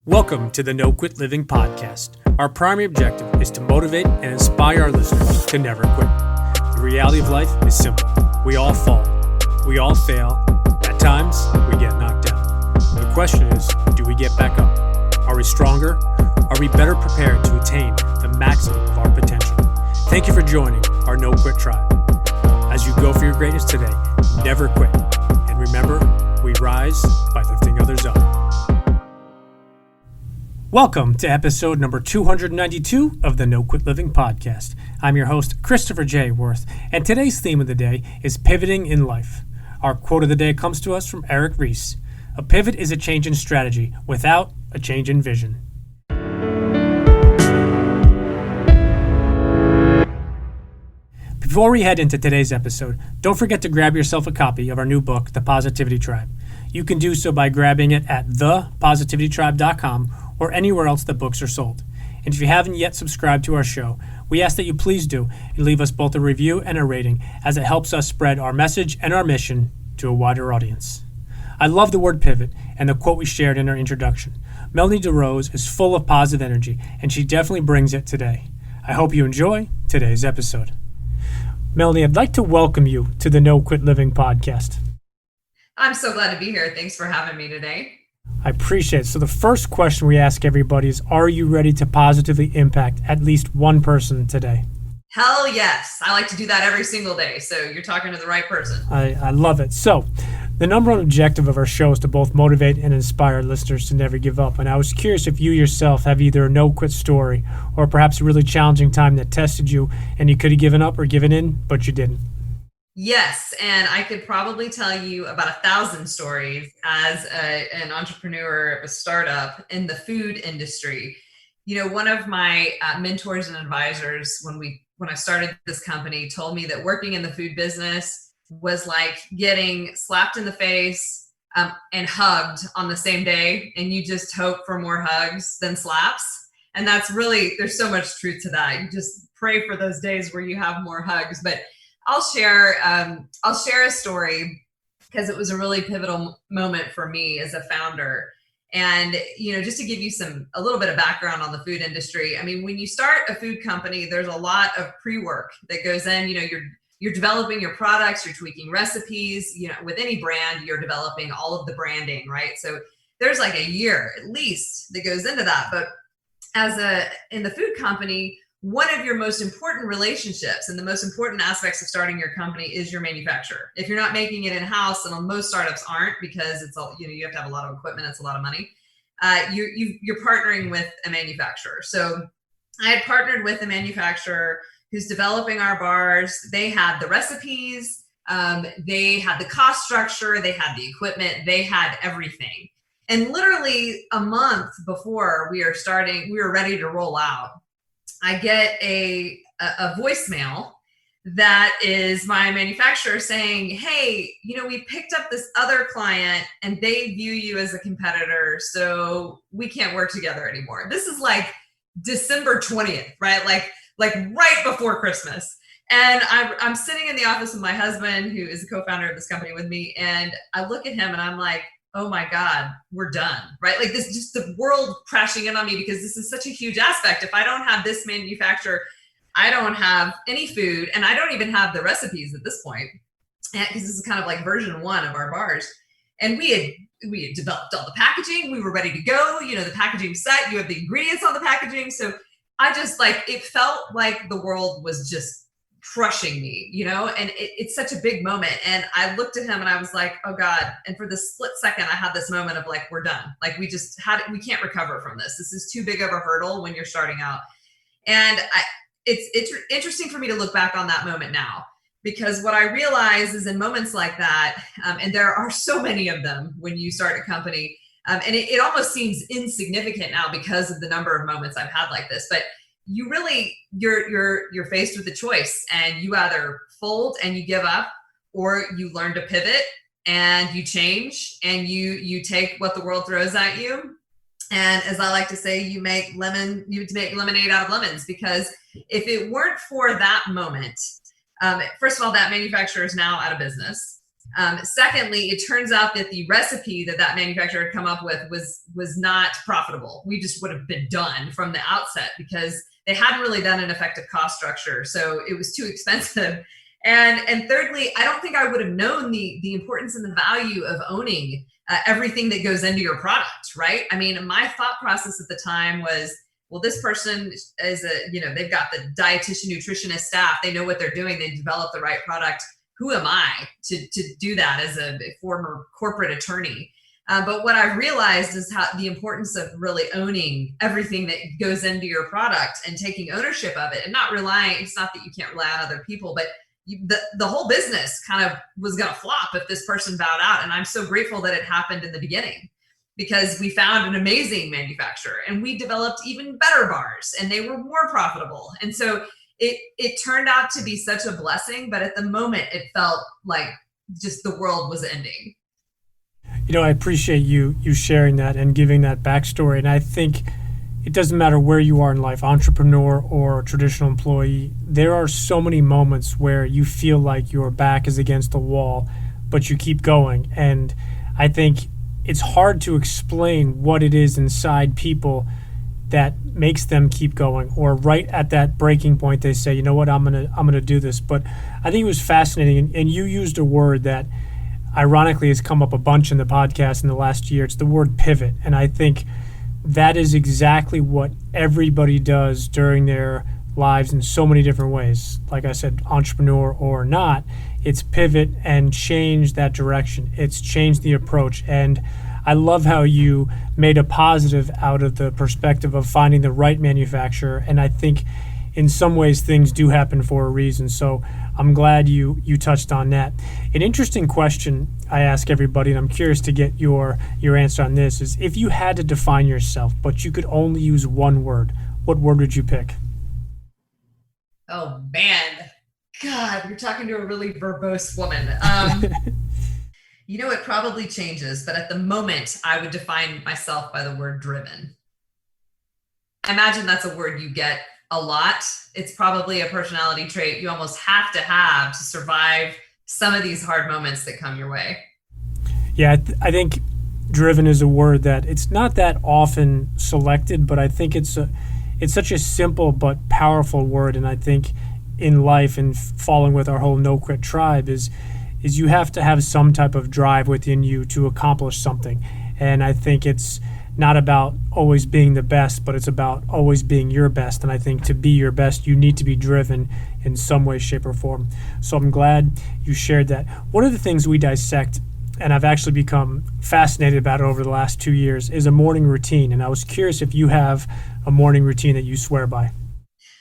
Welcome to the No Quit Living podcast. Our primary objective is to motivate and inspire our listeners to never quit. The reality of life is simple. We all fall. We all fail. At times, we get knocked down. The question is, do we get back up? Are we stronger? Are we better prepared to attain the maximum of our potential? Thank you for joining our No Quit tribe. As you go for your greatness today, never quit. And remember, we rise by lifting others up. Welcome to episode number 292 of the No Quit Living podcast. I'm your host, Christopher J. Worth, and today's theme of the day is pivoting in life. Our quote of the day comes to us from Eric Ries. A pivot is a change in strategy without a change in vision. Before we head into today's episode, don't forget to grab yourself a copy of our new book, The Positivity Tribe. You can do so by grabbing it at thepositivitytribe.com or anywhere else that books are sold. And if you haven't yet subscribed to our show, we ask that you please do and leave us both a review and a rating, as it helps us spread our message and our mission to a wider audience. I love the word pivot and the quote we shared in our introduction. Melonie Derose is full of positive energy, and she definitely brings it today. I hope you enjoy today's episode. Melonie, I'd like to welcome you to the No Quit Living podcast. I'm so glad to be here. Thanks for having me today. I appreciate it. So the first question we ask everybody is, are you ready to positively impact at least one person today? Hell yes. I like to do that every single day. So you're talking to the right person. I love it. So the number one objective of our show is to both motivate and inspire listeners to never give up. And I was curious if you yourself have either a no-quit story or perhaps a really challenging time that tested you and you could have given up or given in, but you didn't. Yes, and I could probably tell you about 1,000 stories as an entrepreneur of a startup in the food industry. You know, one of my mentors and advisors when I started this company told me that working in the food business was like getting slapped in the face and hugged on the same day, and you just hope for more hugs than slaps. And that's really, there's so much truth to that. You just pray for those days where you have more hugs. But I'll share a story because it was a really pivotal moment for me as a founder. And, you know, just to give you a little bit of background on the food industry. I mean, when you start a food company, there's a lot of pre-work that goes in. You know, you're developing your products, you're tweaking recipes. You know, with any brand, you're developing all of the branding, right? So there's like a year at least that goes into that. But in the food company, one of your most important relationships and the most important aspects of starting your company is your manufacturer. If you're not making it in-house, and most startups aren't because it's all, you know, you have to have a lot of equipment, it's a lot of money. You're partnering with a manufacturer. So I had partnered with a manufacturer who's developing our bars. They had the recipes, they had the cost structure, they had the equipment, they had everything. And literally a month before we were ready to roll out, I get a voicemail that is my manufacturer saying, hey, you know, we picked up this other client and they view you as a competitor, so we can't work together anymore. This is like December 20th, right? Like right before Christmas. And I'm sitting in the office with my husband, who is a co-founder of this company with me. And I look at him and I'm like, oh my God, we're done, right? Like this, just the world crashing in on me because this is such a huge aspect. If I don't have this manufacturer, I don't have any food, and I don't even have the recipes at this point, because this is kind of like version 1 of our bars. And we had developed all the packaging. We were ready to go. You know, the packaging set, you have the ingredients on the packaging. So I just it felt like the world was just crushing me, you know, and it's such a big moment. And I looked at him and I was like, oh God. And for the split second, I had this moment of like, we're done. Like we can't recover from this. This is too big of a hurdle when you're starting out. And it's interesting for me to look back on that moment now, because what I realize is in moments like that, and there are so many of them when you start a company, and it almost seems insignificant now because of the number of moments I've had like this, but you're faced with a choice, and you either fold and you give up, or you learn to pivot and you change and you take what the world throws at you. And as I like to say, you make lemonade out of lemons, because if it weren't for that moment, first of all, that manufacturer is now out of business. Secondly, it turns out that the recipe that manufacturer had come up with was not profitable. We just would have been done from the outset because they hadn't really done an effective cost structure. So it was too expensive. And thirdly, I don't think I would have known the importance and the value of owning everything that goes into your product, right? I mean, my thought process at the time was, well, this person is they've got the dietitian, nutritionist staff. They know what they're doing. They develop the right product. Who am I to do that as a former corporate attorney? But what I realized is how the importance of really owning everything that goes into your product and taking ownership of it and not relying. It's not that you can't rely on other people, but the whole business kind of was going to flop if this person bowed out. And I'm so grateful that it happened in the beginning because we found an amazing manufacturer and we developed even better bars and they were more profitable. And so it turned out to be such a blessing, but at the moment it felt like just the world was ending. I appreciate you sharing that and giving that backstory. And I think it doesn't matter where you are in life, entrepreneur or traditional employee, there are so many moments where you feel like your back is against the wall, but you keep going. And I think it's hard to explain what it is inside people that makes them keep going, or right at that breaking point they say, you know what, I'm gonna do this. But I think it was fascinating, and you used a word that ironically has come up a bunch in the podcast in the last year. It's the word pivot. And I think that is exactly what everybody does during their lives in so many different ways. Like I said, entrepreneur or not, it's pivot and change that direction. It's change the approach. And I love how you made a positive out of the perspective of finding the right manufacturer. And I think in some ways things do happen for a reason. So I'm glad you touched on that. An interesting question I ask everybody, and I'm curious to get your answer on this, is if you had to define yourself, but you could only use one word, what word would you pick? Oh, man. God, you're talking to a really verbose woman. It probably changes, but at the moment, I would define myself by the word driven. I imagine that's a word you get a lot. It's probably a personality trait you almost have to survive some of these hard moments that come your way. Yeah, I think driven is a word that it's not that often selected, but I think it's such a simple but powerful word. And I think in life and following with our whole no quit tribe is you have to have some type of drive within you to accomplish something. And I think it's not about always being the best, but it's about always being your best. And I think to be your best, you need to be driven in some way, shape, or form. So I'm glad you shared that. One of the things we dissect, and I've actually become fascinated about it over the last 2 years, is a morning routine. And I was curious if you have a morning routine that you swear by.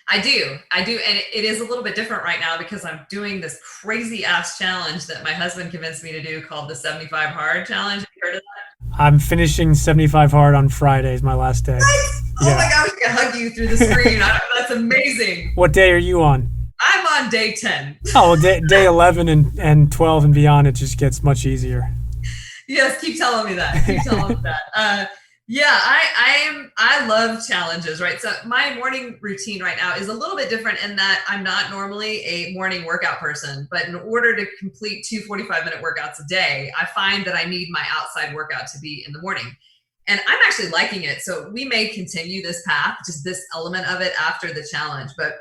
I do. And it is a little bit different right now because I'm doing this crazy ass challenge that my husband convinced me to do called the 75 Hard Challenge. Have you heard of that? I'm finishing 75 Hard on Friday is my last day. What? Yeah. Oh my gosh, I can hug you through the screen. That's amazing. What day are you on? I'm on day 10. Oh, well, day 11 and 12 and beyond, it just gets much easier. Yes, keep telling me that. Yeah, I love challenges, right? So my morning routine right now is a little bit different in that I'm not normally a morning workout person, but in order to complete 2 45-minute workouts a day, I find that I need my outside workout to be in the morning. And I'm actually liking it. So we may continue this path, just this element of it after the challenge. But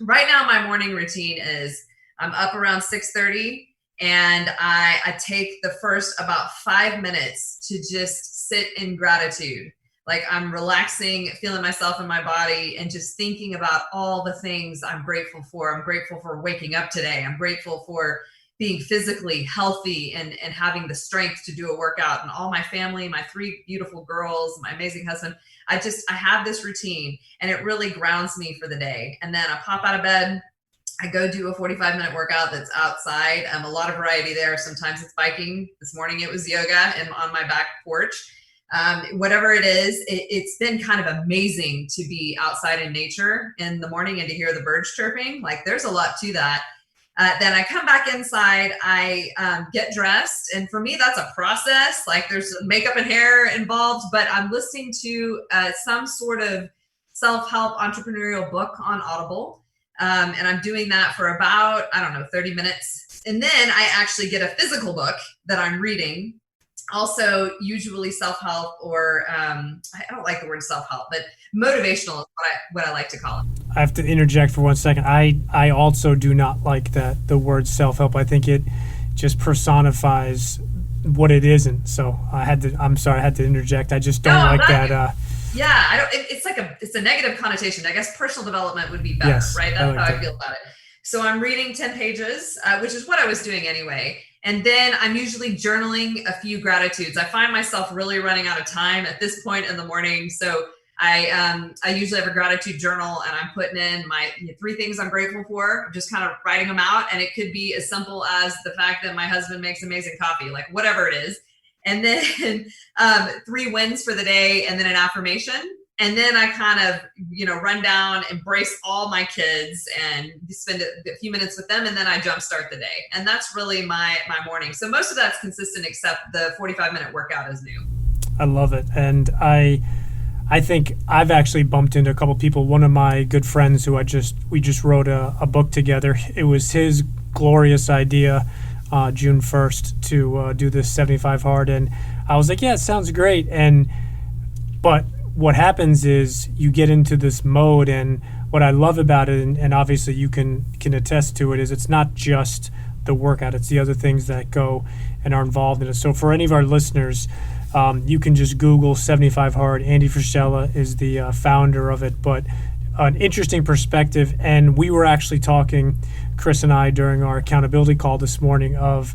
right now, my morning routine is I'm up around 6:30 and I take the first about 5 minutes to just sit in gratitude. Like I'm relaxing, feeling myself in my body and just thinking about all the things I'm grateful for. I'm grateful for waking up today. I'm grateful for being physically healthy and having the strength to do a workout, and all my family, my 3 beautiful girls, my amazing husband. I have this routine and it really grounds me for the day. And then I pop out of bed. I go do a 45-minute workout that's outside. A lot of variety there. Sometimes it's biking. This morning it was yoga and on my back porch. Whatever it is, it's been kind of amazing to be outside in nature in the morning and to hear the birds chirping. Like there's a lot to that. Then I come back inside, I get dressed. And for me, that's a process. Like there's makeup and hair involved, but I'm listening to some sort of self-help entrepreneurial book on Audible. And I'm doing that for about, 30 minutes. And then I actually get a physical book that I'm reading. Also, usually self-help, or I don't like the word self-help, but motivational is what I like to call it. I have to interject for 1 second. I also do not like that the word self-help. I think it just personifies what it isn't. So I'm sorry, I had to interject. I just don't like that. Yeah, I don't. It's a negative connotation. I guess personal development would be better, Yes, right? That's how I feel about it. So I'm reading 10 pages, which is what I was doing anyway. And then I'm usually journaling a few gratitudes. I find myself really running out of time at this point in the morning. So I usually have a gratitude journal, and I'm putting in my 3 things I'm grateful for. I'm just kind of writing them out. And it could be as simple as the fact that my husband makes amazing coffee, like whatever it is. And then 3 wins for the day, and then an affirmation. And then I kind of, run down, embrace all my kids, and spend a few minutes with them. And then I jumpstart the day. And that's really my morning. So most of that's consistent, except the 45-minute workout is new. I love it. And I think I've actually bumped into a couple people. One of my good friends who we just wrote a book together. It was his glorious idea, June 1st, to do this 75 hard. And I was like, yeah, it sounds great. But what happens is you get into this mode, and what I love about it, and obviously you can attest to it, is it's not just the workout, it's the other things that go and are involved in it. So for any of our listeners, you can just Google 75 Hard. Andy Frisella is the founder of it, but an interesting perspective. And we were actually talking, Chris and I, during our accountability call this morning, of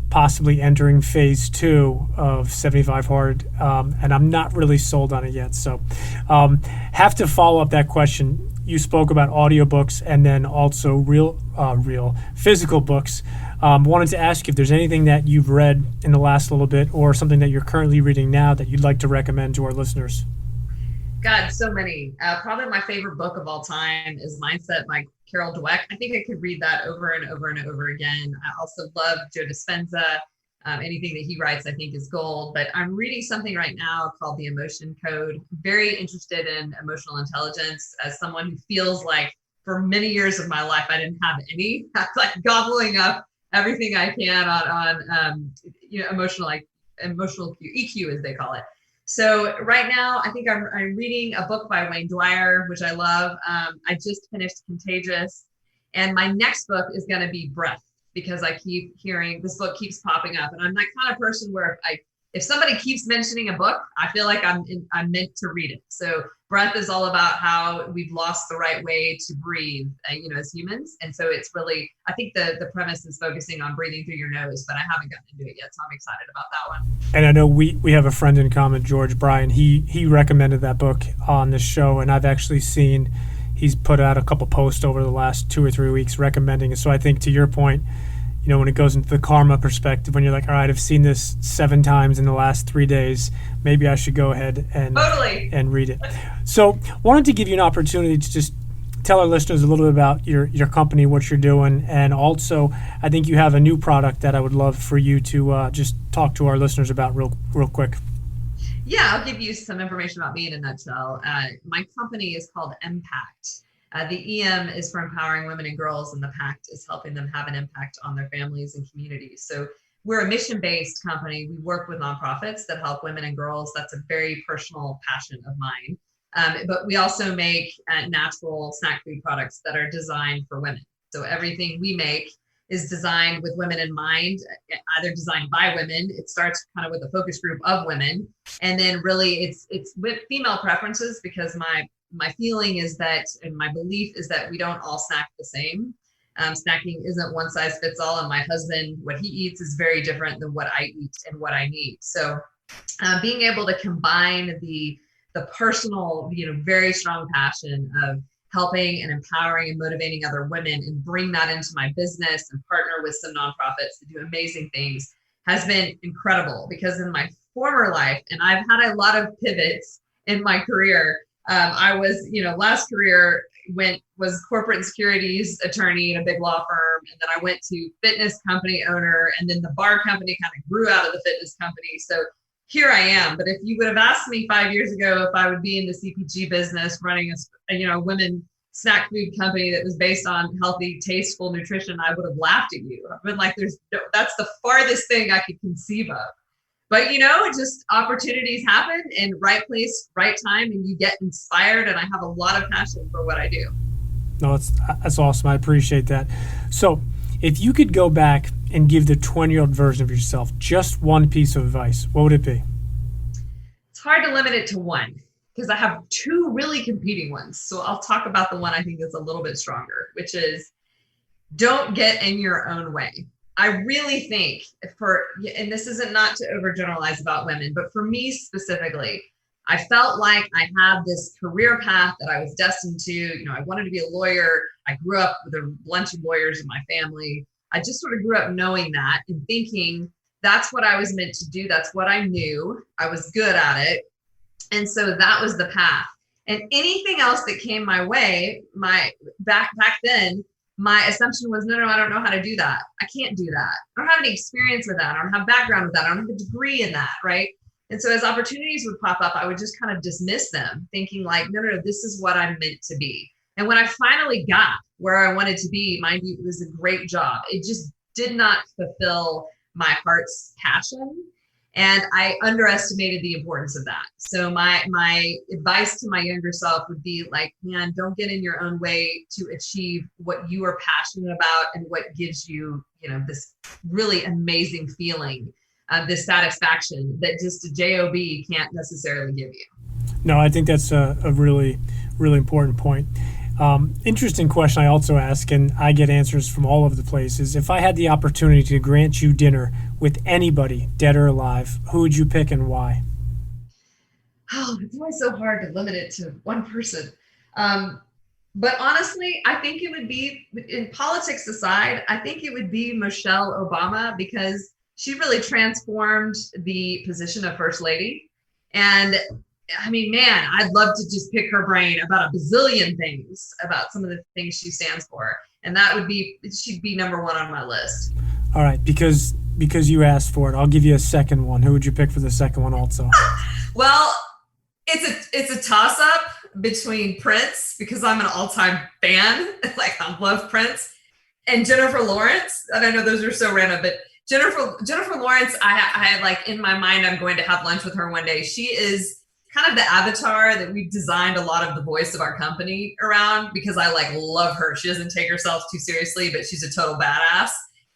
possibly entering phase 2 of 75 Hard, and I'm not really sold on it yet. So have to follow up that question. You spoke about audiobooks and then also real physical books. Wanted to ask you if there's anything that you've read in the last little bit, or something that you're currently reading now that you'd like to recommend to our listeners. God, so many. Probably my favorite book of all time is Mindset by Carol Dweck. I think I could read that over and over and over again. I also love Joe Dispenza. Anything that he writes, I think, is gold. But I'm reading something right now called The Emotion Code. Very interested in emotional intelligence, as someone who feels like for many years of my life, I didn't have any. I was like gobbling up everything I can on emotional EQ, as they call it. So right now, I think I'm reading a book by Wayne Dwyer, which I love. I just finished Contagious. And my next book is going to be Breath, because I keep hearing this book keeps popping up. And I'm that kind of person where if somebody keeps mentioning a book, I feel like I'm meant to read it. So Breath is all about how we've lost the right way to breathe, as humans. And so it's really, I think the premise is focusing on breathing through your nose, but I haven't gotten into it yet. So I'm excited about that one. And I know we have a friend in common, George Bryan. He recommended that book on this show, and I've actually seen he's put out a couple posts over the last 2 or 3 weeks recommending it. So I think, to your point, when it goes into the karma perspective, when you're like, all right, I've seen this 7 times in the last 3 days, maybe I should go ahead and read it. So wanted to give you an opportunity to just tell our listeners a little bit about your company, what you're doing, and also I think you have a new product that I would love for you to just talk to our listeners about real quick. Yeah, I'll give you some information about me in a nutshell. My company is called Impact. The EM is for empowering women and girls, and the PACT is helping them have an impact on their families and communities. So we're a mission-based company. We work with nonprofits that help women and girls. That's a very personal passion of mine. But we also make natural snack food products that are designed for women. So everything we make is designed with women in mind, either designed by women. It starts kind of with a focus group of women. And then really it's with female preferences, because my feeling is that, and my belief is that we don't all snack the same. Snacking isn't one size fits all. And my husband, what he eats is very different than what I eat and what I need. So being able to combine the personal, very strong passion of helping and empowering and motivating other women, and bring that into my business and partner with some nonprofits to do amazing things has been incredible. Because in my former life, and I've had a lot of pivots in my career, I was, last career was corporate and securities attorney in a big law firm. And then I went to fitness company owner, and then the bar company kind of grew out of the fitness company. So here I am. But if you would have asked me 5 years ago if I would be in the CPG business running a women snack food company that was based on healthy, tasteful nutrition, I would have laughed at you. I've been like, that's the farthest thing I could conceive of. But just opportunities happen in right place, right time, and you get inspired. And I have a lot of passion for what I do. No, that's awesome. I appreciate that. So if you could go back and give the 20-year-old version of yourself just one piece of advice, what would it be? It's hard to limit it to one because I have two really competing ones. So I'll talk about the one I think is a little bit stronger, which is don't get in your own way. I really think and this isn't not to overgeneralize about women, but for me specifically, I felt like I had this career path that I was destined to. I wanted to be a lawyer. I grew up with a bunch of lawyers in my family. I just sort of grew up knowing that and thinking that's what I was meant to do. That's what I knew. I was good at it. And so that was the path. And anything else that came my way, back then, my assumption was, no, I don't know how to do that. I can't do that. I don't have any experience with that. I don't have background with that. I don't have a degree in that, right? And so as opportunities would pop up, I would just kind of dismiss them, thinking like, no, this is what I'm meant to be. And when I finally got where I wanted to be, mind you, it was a great job. It just did not fulfill my heart's passion. And I underestimated the importance of that. So my advice to my younger self would be like, man, don't get in your own way to achieve what you are passionate about and what gives you, this really amazing feeling, this satisfaction that just a job can't necessarily give you. No, I think that's a really, really important point. Interesting question I also ask, and I get answers from all over the places. If I had the opportunity to grant you dinner with anybody, dead or alive, who would you pick and why? Oh, it's always so hard to limit it to one person. But honestly, I think it would be, in politics aside, I think it would be Michelle Obama, because she really transformed the position of First Lady. And I mean, man, I'd love to just pick her brain about a bazillion things, about some of the things she stands for. And she'd be number one on my list. All right, because you asked for it, I'll give you a second one. Who would you pick for the second one also? Well, it's a toss-up between Prince, because I'm an all-time fan. Like, I love Prince, and Jennifer Lawrence. And I know those are so random, but Jennifer Lawrence, I like in my mind, I'm going to have lunch with her one day. She is kind of the avatar that we've designed a lot of the voice of our company around, because I love her. She doesn't take herself too seriously, but she's a total badass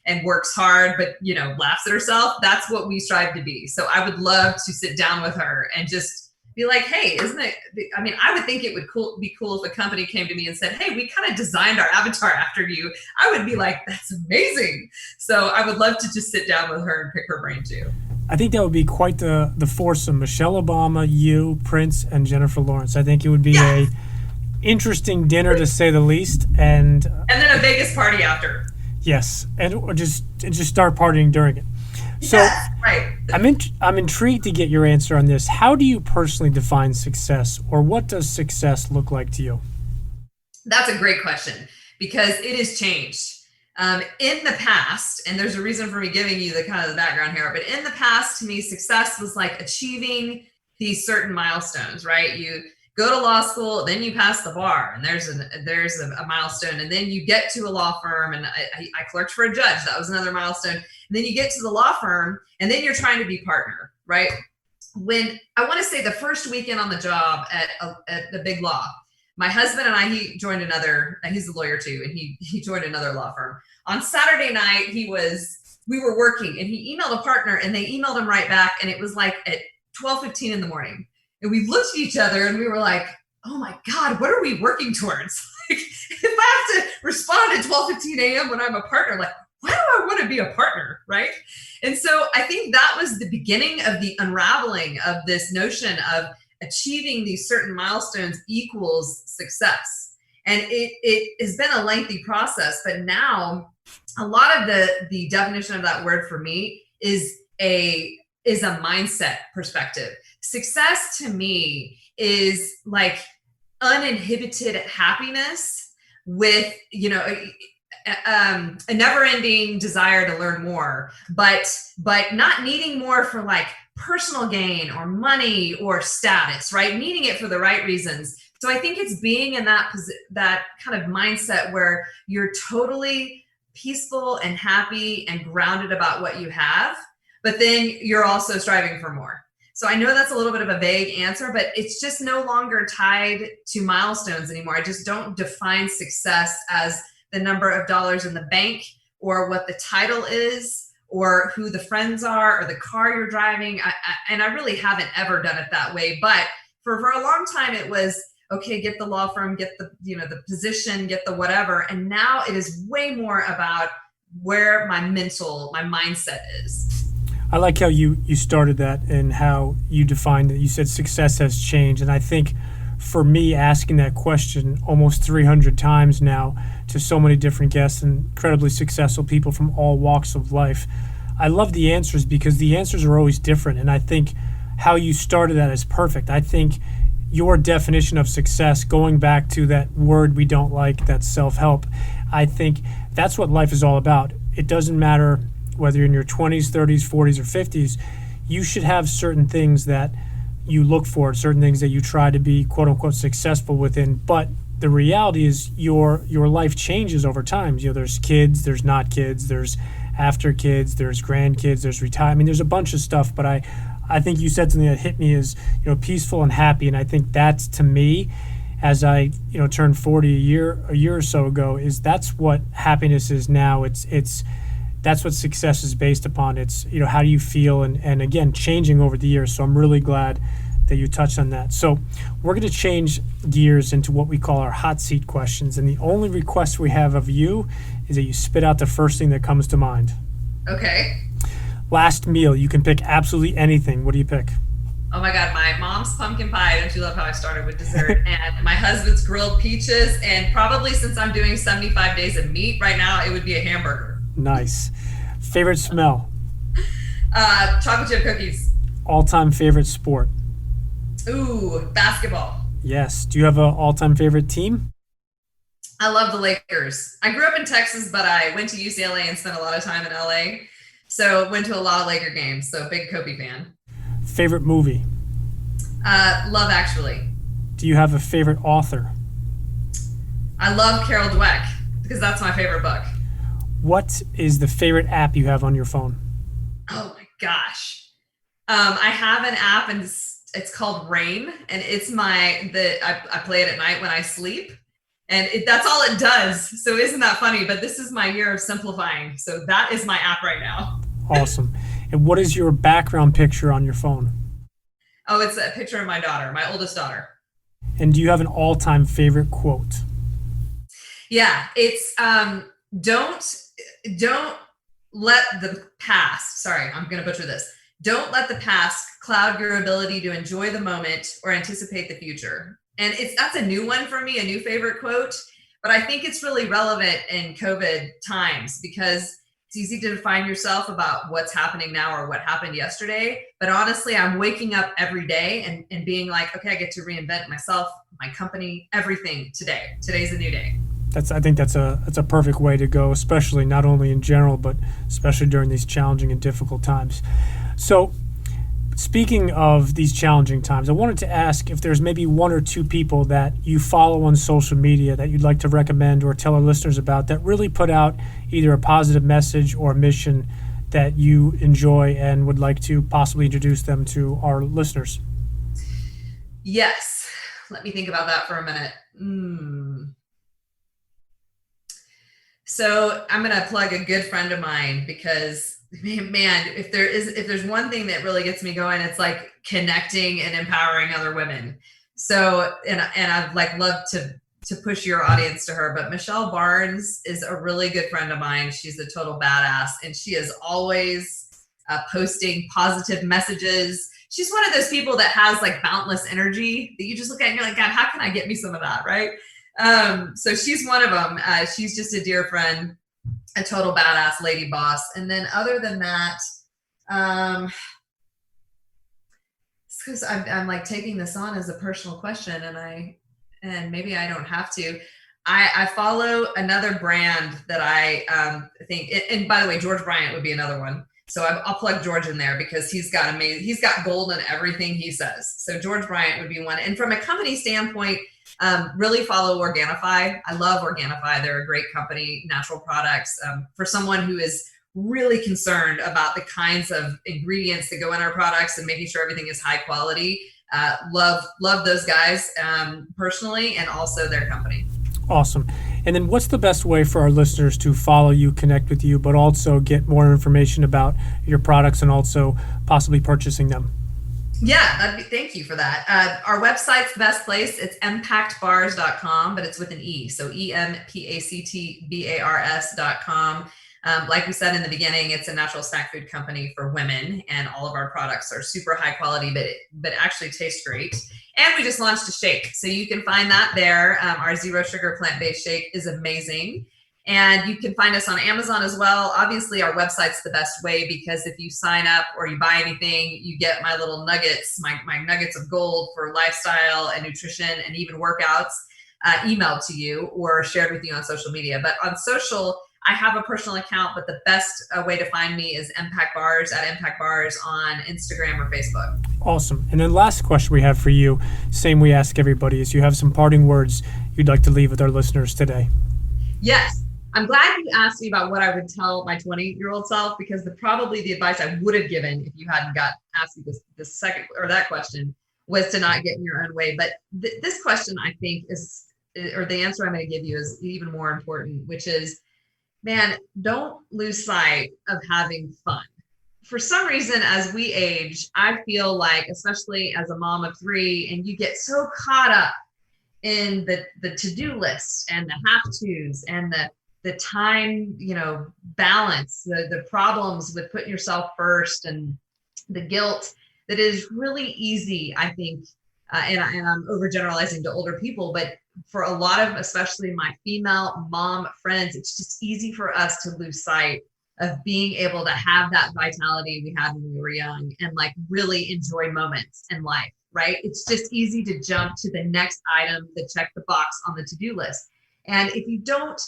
and works hard, but laughs at herself. That's what we strive to be. So I would love to sit down with her and just be like, hey, isn't it? I mean, I would think it would be cool if a company came to me and said, hey, we kind of designed our avatar after you. I would be like, that's amazing. So I would love to just sit down with her and pick her brain too. I think that would be quite the foursome: Michelle Obama, you, Prince, and Jennifer Lawrence. I think it would be a interesting dinner, to say the least. And then a Vegas party after. Yes, or just start partying during it. So right. I'm intrigued to get your answer on this. How do you personally define success, or what does success look like to you? That's a great question, because it has changed. In the past, and there's a reason for me giving you the kind of the background here, but in the past, to me, success was like achieving these certain milestones, right? You go to law school, then you pass the bar, and there's a milestone, and then you get to a law firm, and I clerked for a judge. That was another milestone. And then you get to the law firm, and then you're trying to be partner, right? When I want to say the first weekend on the job at the big law, my husband and I, he's a lawyer too, and he joined another law firm. On Saturday night, we were working, and he emailed a partner, and they emailed him right back, and it was like at 12:15 in the morning. And we looked at each other and we were like, oh my God, what are we working towards? Like, if I have to respond at 12:15 a.m. when I'm a partner, like, why do I want to be a partner, right? And so I think that was the beginning of the unraveling of this notion of achieving these certain milestones equals success. And it has been a lengthy process, but now a lot of the definition of that word for me is a mindset perspective. Success to me is like uninhibited happiness with, a never-ending desire to learn more, but not needing more for like personal gain or money or status, right? Needing it for the right reasons, So I think it's being in that kind of mindset where you're totally peaceful and happy and grounded about what you have, but then you're also striving for more. So I know that's a little bit of a vague answer, but it's just no longer tied to milestones anymore. I just don't define success as the number of dollars in the bank or what the title is or who the friends are or the car you're driving. And I really haven't ever done it that way. But for a long time, it was, okay, get the law firm, get the, the position, get the whatever. And now it is way more about where my mindset is. I like how you started that and how you defined it. You said success has changed. And I think for me, asking that question almost 300 times now to so many different guests and incredibly successful people from all walks of life, I love the answers because the answers are always different. And I think how you started that is perfect. I think your definition of success, going back to that word we don't like, that's self-help, I think that's what life is all about. It doesn't matter whether you're in your 20s, 30s, 40s, or 50s, you should have certain things that you look for, certain things that you try to be quote unquote successful within. But the reality is your life changes over time. There's kids, there's not kids, there's after kids, there's grandkids, there's retirement. I mean, there's a bunch of stuff, but I think you said something that hit me is, peaceful and happy. And I think that's, to me, as I, turned 40 a year or so ago, that's what happiness is now. That's what success is based upon. It's, how do you feel? And again, changing over the years. So I'm really glad that you touched on that. So we're going to change gears into what we call our hot seat questions. And the only request we have of you is that you spit out the first thing that comes to mind. Okay. Last meal, you can pick absolutely anything. What do you pick? Oh my God, my mom's pumpkin pie. Don't you love how I started with dessert? And my husband's grilled peaches. And probably since I'm doing 75 days of meat right now, it would be a hamburger. Nice. Favorite smell? Chocolate chip cookies. All-time favorite sport? Ooh, basketball. Yes. Do you have an all-time favorite team? I love the Lakers. I grew up in Texas, but I went to UCLA and spent a lot of time in LA. So went to a lot of Laker games. So big Kobe fan. Favorite movie? Love Actually. Do you have a favorite author? I love Carol Dweck because that's my favorite book. What is the favorite app you have on your phone? Oh my gosh. I have an app and it's called Rain, and it's I play it at night when I sleep, and that's all it does. So isn't that funny? But this is my year of simplifying. So that is my app right now. Awesome. And what is your background picture on your phone? Oh, it's a picture of my daughter, my oldest daughter. And do you have an all-time favorite quote? Yeah, it's don't let the past, sorry, I'm going to butcher this. Don't let the past cloud your ability to enjoy the moment or anticipate the future. And that's a new one for me, a new favorite quote, but I think it's really relevant in COVID times because it's easy to define yourself about what's happening now or what happened yesterday. But honestly, I'm waking up every day and being like, okay, I get to reinvent myself, my company, everything today. Today's a new day. I think that's a perfect way to go, especially not only in general, but especially during these challenging and difficult times. So speaking of these challenging times, I wanted to ask if there's maybe one or two people that you follow on social media that you'd like to recommend or tell our listeners about that really put out either a positive message or a mission that you enjoy and would like to possibly introduce them to our listeners. Yes. Let me think about that for a minute. So I'm going to plug a good friend of mine because, man, if there's one thing that really gets me going, it's like connecting and empowering other women. So, and I'd love to push your audience to her, but Michelle Barnes is a really good friend of mine. She's a total badass, and she is always posting positive messages. She's one of those people that has like boundless energy that you just look at and you're like, God, how can I get me some of that? Right. So she's one of them. She's just a dear friend, a total badass lady boss. And then other than that, because I'm like taking this on as a personal question, and maybe I don't have to. I follow another brand that I think, and by the way, George Bryant would be another one. So I'll plug George in there because he's got gold in everything he says. So George Bryant would be one. And from a company standpoint, Really follow Organifi. I love Organifi. They're a great company, natural products. For someone who is really concerned about the kinds of ingredients that go in our products and making sure everything is high quality, love those guys personally, and also their company. Awesome. And then what's the best way for our listeners to follow you, connect with you, but also get more information about your products and also possibly purchasing them? Yeah, thank you for that. Our website's the best place. It's empactbars.com, but it's with an E. So empactbars.com. Like we said in the beginning, it's a natural snack food company for women, and all of our products are super high quality, but actually taste great. And we just launched a shake, so you can find that there. Our zero sugar plant-based shake is amazing. And you can find us on Amazon as well. Obviously, our website's the best way, because if you sign up or you buy anything, you get my little nuggets, my nuggets of gold for lifestyle and nutrition and even workouts emailed to you or shared with you on social media. But on social, I have a personal account, but the best way to find me is Impact Bars, at Impact Bars on Instagram or Facebook. Awesome. And then last question we have for you, same we ask everybody, is you have some parting words you'd like to leave with our listeners today? Yes. I'm glad you asked me about what I would tell my 20-year-old self, because probably the advice I would have given if you hadn't asked me this second or that question was to not get in your own way. But this question, I think, or the answer I'm going to give you is even more important, which is, man, don't lose sight of having fun. For some reason, as we age, I feel like, especially as a mom of 3, and you get so caught up in the to-do list and the have-tos and the time, balance, the problems with putting yourself first and the guilt, that is really easy, I think, and I'm overgeneralizing to older people, but for a lot of, especially my female mom friends, it's just easy for us to lose sight of being able to have that vitality we had when we were young and like really enjoy moments in life, right? It's just easy to jump to the next item to check the box on the to-do list. And if you don't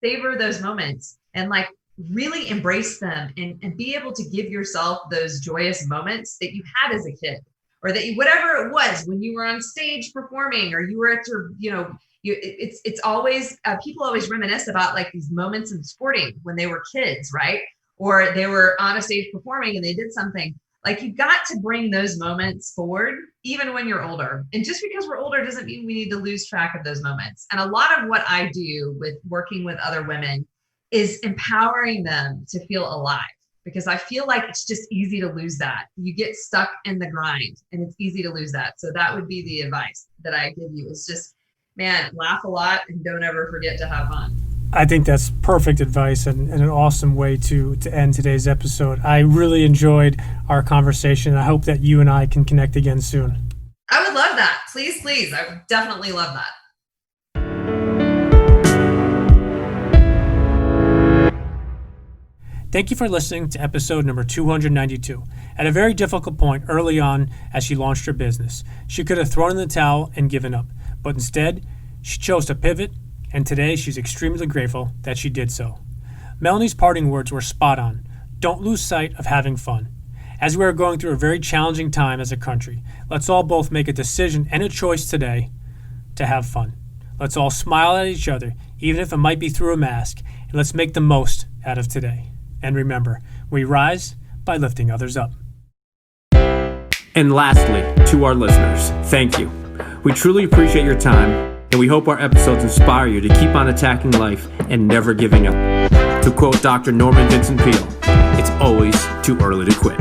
savor those moments and like really embrace them and be able to give yourself those joyous moments that you had as a kid, or that whatever it was when you were on stage performing, or you were at your, it's always, people always reminisce about like these moments in sporting when they were kids, right? Or they were on a stage performing and they did something. Like, you got to bring those moments forward, even when you're older. And just because we're older doesn't mean we need to lose track of those moments. And a lot of what I do with working with other women is empowering them to feel alive, because I feel like it's just easy to lose that. You get stuck in the grind and it's easy to lose that. So that would be the advice that I give you, is just, man, laugh a lot and don't ever forget to have fun. I think that's perfect advice and an awesome way to end today's episode. I really enjoyed our conversation. I hope that you and I can connect again soon. I would love that. Please. I would definitely love that. Thank you for listening to episode number 292. At a very difficult point early on as she launched her business, she could have thrown in the towel and given up, but instead, she chose to pivot, and today she's extremely grateful that she did so. Melonie's parting words were spot on. Don't lose sight of having fun. As we are going through a very challenging time as a country, let's all both make a decision and a choice today to have fun. Let's all smile at each other, even if it might be through a mask, and let's make the most out of today. And remember, we rise by lifting others up. And lastly, to our listeners, thank you. We truly appreciate your time, and we hope our episodes inspire you to keep on attacking life and never giving up. To quote Dr. Norman Vincent Peale, it's always too early to quit.